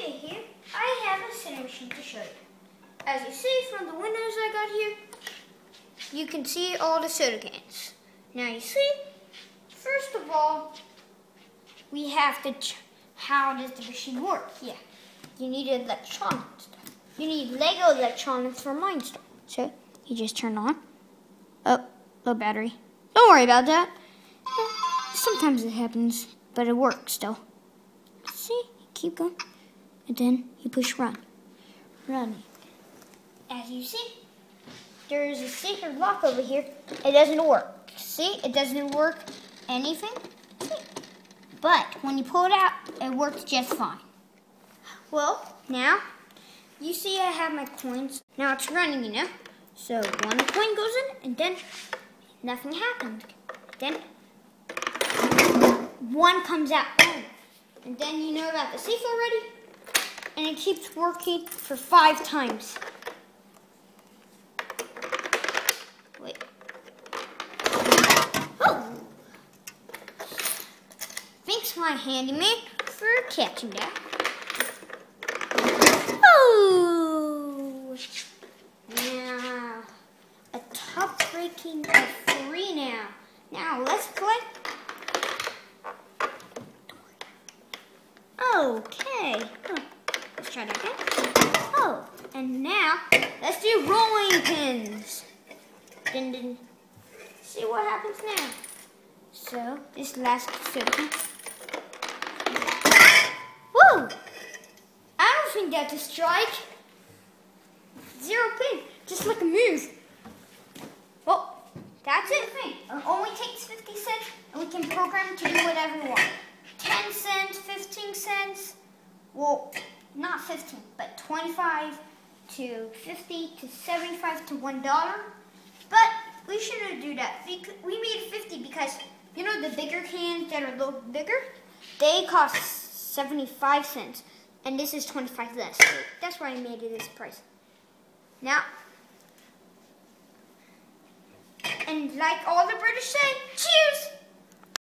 Okay, here I have a soda machine to show you. As you see from the windows I got here, you can see all the soda cans. Now you see, first of all, we have to, how does the machine work? Yeah, you need electronics. You need Lego electronics for Mindstorm. So you just turn on. Oh, low battery. Don't worry about that. Sometimes it happens, but it works still. See, keep going. And then you push run. Running. As you see, there is a secret lock over here. It doesn't work. See, it doesn't work anything. See? But when you pull it out, it works just fine. Well, now, you see I have my coins. Now it's running, you know. So one coin goes in, and then nothing happened. Then one comes out. Boom. And then you know about the safe already. And it keeps working for 5 times. Wait. Oh! Thanks, my handyman, for catching that. Oh! Now, a top ranking of 3 now. Now, let's play. Okay. Let's try that again. Oh, and now, let's do rolling pins. Dun, dun. See what happens now. So, this last soda can. Woo! I don't think that's a strike. 0 pin, just like a move. Well, that's it. It only takes 50 cents, and we can program to do whatever we want. 10 cents, 15 cents. Well, not 15, but 25 to 50 to 75 to $1. But we shouldn't do that. We made 50 because, you know, the bigger cans that are a little bigger, they cost 75 cents. And this is 25 less. So that's why I made it this price. Now, and like all the British say, cheers!